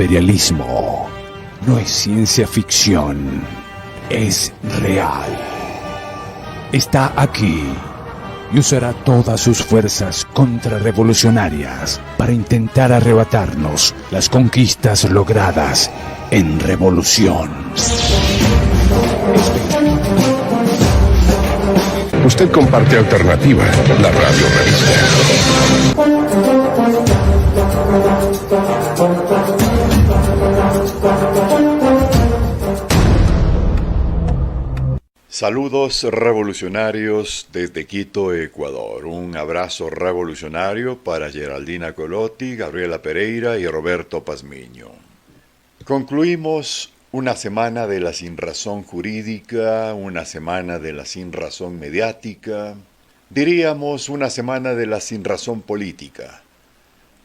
imperialismo no es ciencia ficción, es real. Está aquí y usará todas sus fuerzas contrarrevolucionarias para intentar arrebatarnos las conquistas logradas en revolución. Usted comparte Alternativa, la radio revista. Saludos revolucionarios desde Quito, Ecuador. Un abrazo revolucionario para Geraldina Colotti, Gabriela Pereira y Roberto Pazmiño. Concluimos una semana de la sinrazón jurídica, una semana de la sinrazón mediática, diríamos una semana de la sinrazón política,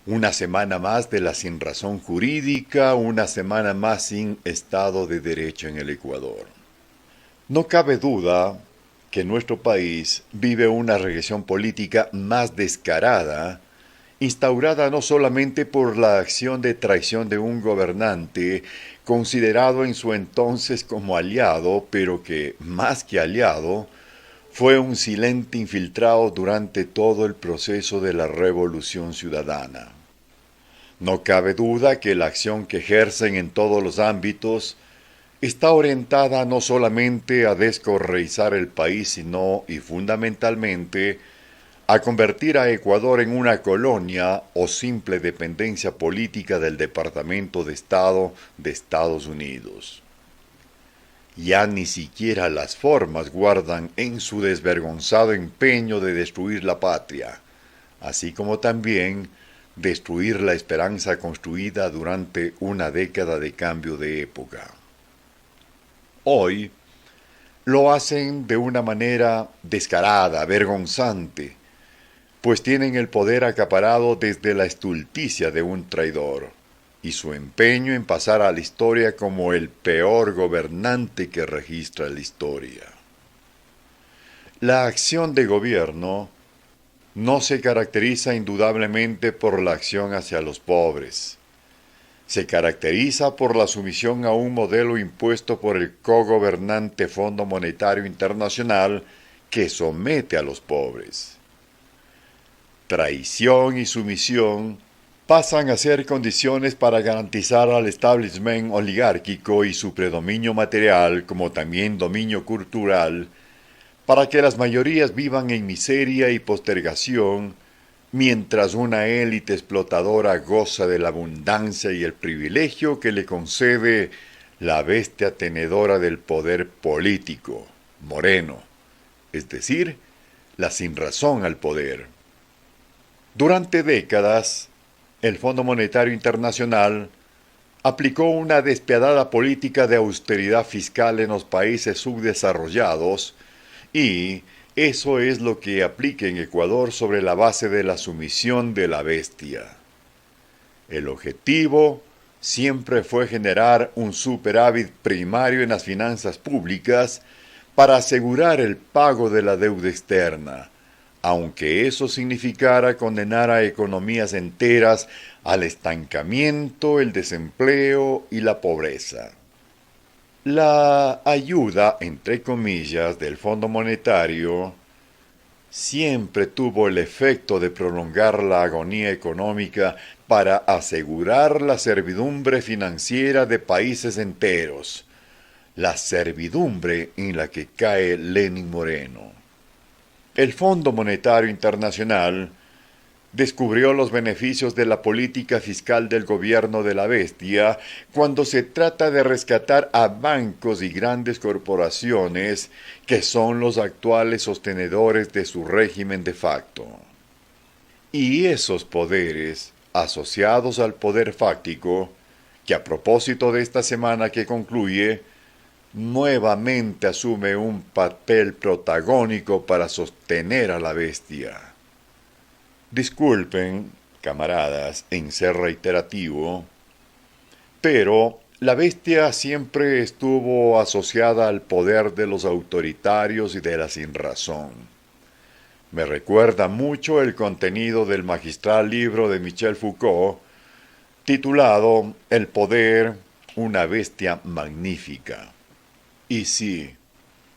una semana más de la sinrazón jurídica, una semana más sin Estado de Derecho en el Ecuador. No cabe duda que nuestro país vive una regresión política más descarada, instaurada no solamente por la acción de traición de un gobernante considerado en su entonces como aliado, pero que, más que aliado, fue un silente infiltrado durante todo el proceso de la Revolución Ciudadana. No cabe duda que la acción que ejercen en todos los ámbitos está orientada no solamente a descorreizar el país, sino, y fundamentalmente, a convertir a Ecuador en una colonia o simple dependencia política del Departamento de Estado de Estados Unidos. Ya ni siquiera las formas guardan en su desvergonzado empeño de destruir la patria, así como también destruir la esperanza construida durante una década de cambio de época. Hoy lo hacen de una manera descarada, vergonzante, pues tienen el poder acaparado desde la estulticia de un traidor y su empeño en pasar a la historia como el peor gobernante que registra la historia. La acción de gobierno no se caracteriza indudablemente por la acción hacia los pobres. Se caracteriza por la sumisión a un modelo impuesto por el cogobernante Fondo Monetario Internacional que somete a los pobres. Traición y sumisión pasan a ser condiciones para garantizar al establishment oligárquico y su predominio material, como también dominio cultural, para que las mayorías vivan en miseria y postergación, mientras una élite explotadora goza de la abundancia y el privilegio que le concede la bestia tenedora del poder político, Moreno, es decir, la sinrazón al poder. Durante décadas, el Fondo Monetario Internacional aplicó una despiadada política de austeridad fiscal en los países subdesarrollados y eso es lo que aplica en Ecuador sobre la base de la sumisión de la bestia. El objetivo siempre fue generar un superávit primario en las finanzas públicas para asegurar el pago de la deuda externa, aunque eso significara condenar a economías enteras al estancamiento, el desempleo y la pobreza. La ayuda, entre comillas, del Fondo Monetario siempre tuvo el efecto de prolongar la agonía económica para asegurar la servidumbre financiera de países enteros, la servidumbre en la que cae Lenín Moreno. El Fondo Monetario Internacional descubrió los beneficios de la política fiscal del gobierno de la bestia cuando se trata de rescatar a bancos y grandes corporaciones que son los actuales sostenedores de su régimen de facto. Y esos poderes, asociados al poder fáctico, que a propósito de esta semana que concluye, nuevamente asume un papel protagónico para sostener a la bestia. Disculpen, camaradas, en ser reiterativo, pero la bestia siempre estuvo asociada al poder de los autoritarios y de la sinrazón. Me recuerda mucho el contenido del magistral libro de Michel Foucault, titulado El poder, una bestia magnífica. Y sí,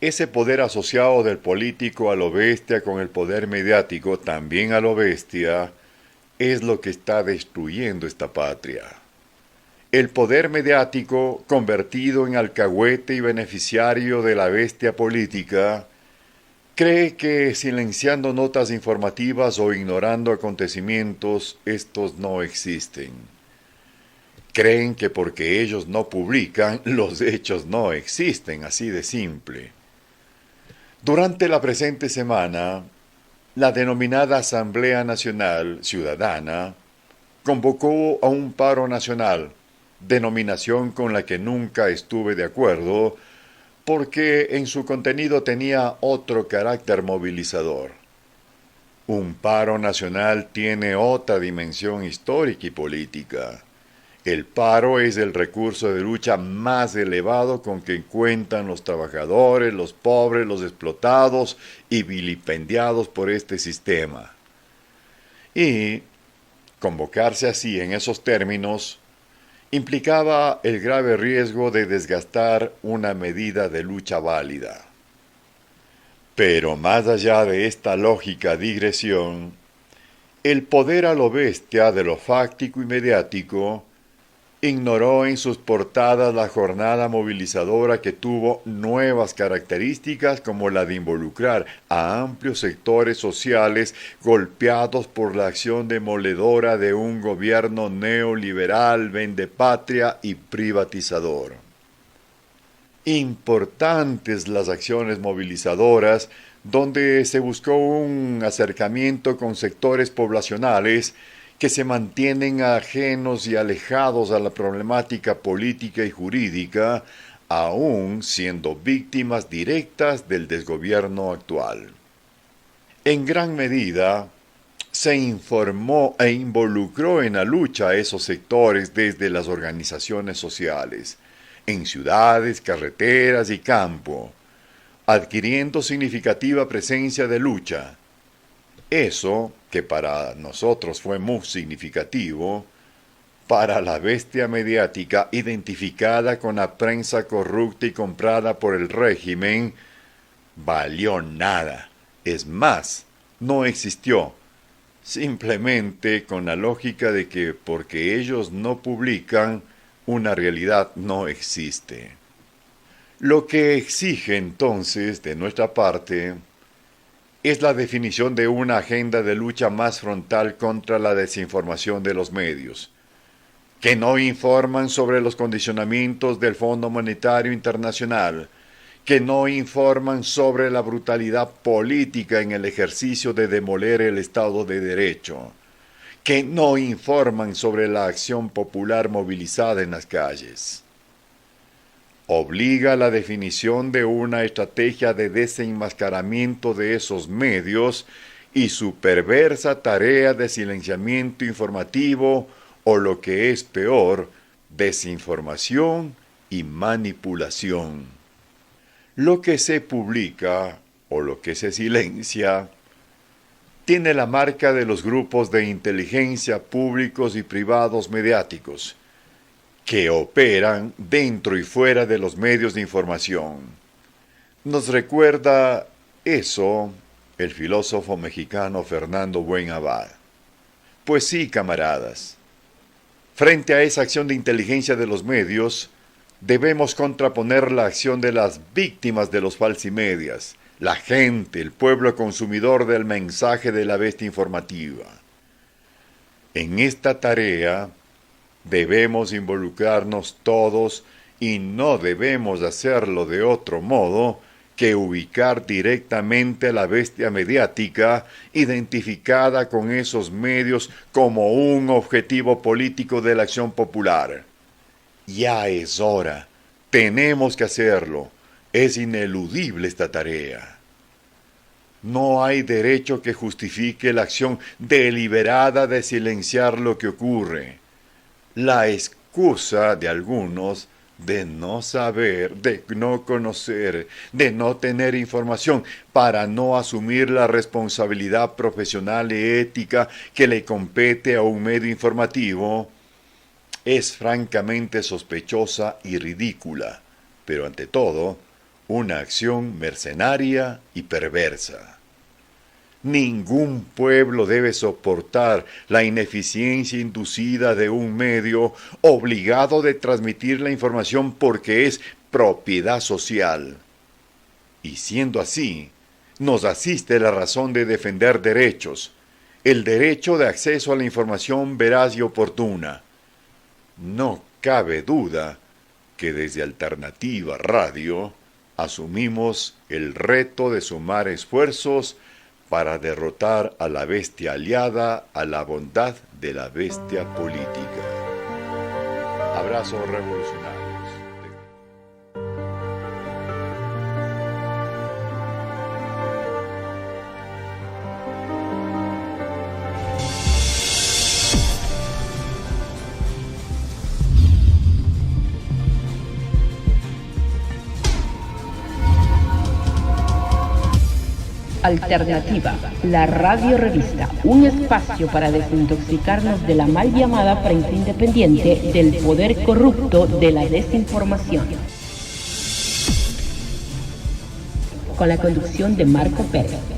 ese poder asociado del político a lo bestia con el poder mediático también a lo bestia es lo que está destruyendo esta patria. El poder mediático, convertido en alcahuete y beneficiario de la bestia política, cree que silenciando notas informativas o ignorando acontecimientos, estos no existen. Creen que porque ellos no publican, los hechos no existen, así de simple. Durante la presente semana, la denominada Asamblea Nacional Ciudadana convocó a un paro nacional, denominación con la que nunca estuve de acuerdo, porque en su contenido tenía otro carácter movilizador. Un paro nacional tiene otra dimensión histórica y política. El paro es el recurso de lucha más elevado con que cuentan los trabajadores, los pobres, los explotados y vilipendiados por este sistema. Y convocarse así en esos términos implicaba el grave riesgo de desgastar una medida de lucha válida. Pero más allá de esta lógica digresión, el poder a lo bestia de lo fáctico y mediático ignoró en sus portadas la jornada movilizadora que tuvo nuevas características como la de involucrar a amplios sectores sociales golpeados por la acción demoledora de un gobierno neoliberal, vendepatria y privatizador. Importantes las acciones movilizadoras donde se buscó un acercamiento con sectores poblacionales que se mantienen ajenos y alejados a la problemática política y jurídica, aún siendo víctimas directas del desgobierno actual. En gran medida, se informó e involucró en la lucha a esos sectores desde las organizaciones sociales, en ciudades, carreteras y campo, adquiriendo significativa presencia de lucha. Eso, que para nosotros fue muy significativo, para la bestia mediática identificada con la prensa corrupta y comprada por el régimen, valió nada. Es más, no existió. Simplemente con la lógica de que porque ellos no publican, una realidad no existe. Lo que exige entonces de nuestra parte es la definición de una agenda de lucha más frontal contra la desinformación de los medios, que no informan sobre los condicionamientos del Fondo Monetario Internacional, que no informan sobre la brutalidad política en el ejercicio de demoler el Estado de Derecho, que no informan sobre la acción popular movilizada en las calles. Obliga a la definición de una estrategia de desenmascaramiento de esos medios y su perversa tarea de silenciamiento informativo o lo que es peor, desinformación y manipulación. Lo que se publica o lo que se silencia tiene la marca de los grupos de inteligencia públicos y privados mediáticos, que operan dentro y fuera de los medios de información. Nos recuerda eso el filósofo mexicano Fernando Buenabad. Pues sí, camaradas, frente a esa acción de inteligencia de los medios, debemos contraponer la acción de las víctimas de los falsimedias, la gente, el pueblo consumidor del mensaje de la bestia informativa. En esta tarea debemos involucrarnos todos y no debemos hacerlo de otro modo que ubicar directamente a la bestia mediática identificada con esos medios como un objetivo político de la acción popular. Ya es hora, tenemos que hacerlo, es ineludible esta tarea. No hay derecho que justifique la acción deliberada de silenciar lo que ocurre. La excusa de algunos de no saber, de no conocer, de no tener información, para no asumir la responsabilidad profesional y ética que le compete a un medio informativo, es francamente sospechosa y ridícula, pero ante todo, una acción mercenaria y perversa. Ningún pueblo debe soportar la ineficiencia inducida de un medio obligado de transmitir la información porque es propiedad social. Y siendo así, nos asiste la razón de defender derechos, el derecho de acceso a la información veraz y oportuna. No cabe duda que desde Alternativa Radio asumimos el reto de sumar esfuerzos para derrotar a la bestia aliada a la bondad de la bestia política. Abrazos revolucionarios. Alternativa, la radio revista, un espacio para desintoxicarnos de la mal llamada prensa independiente, del poder corrupto de la desinformación. Con la conducción de Marco Pérez.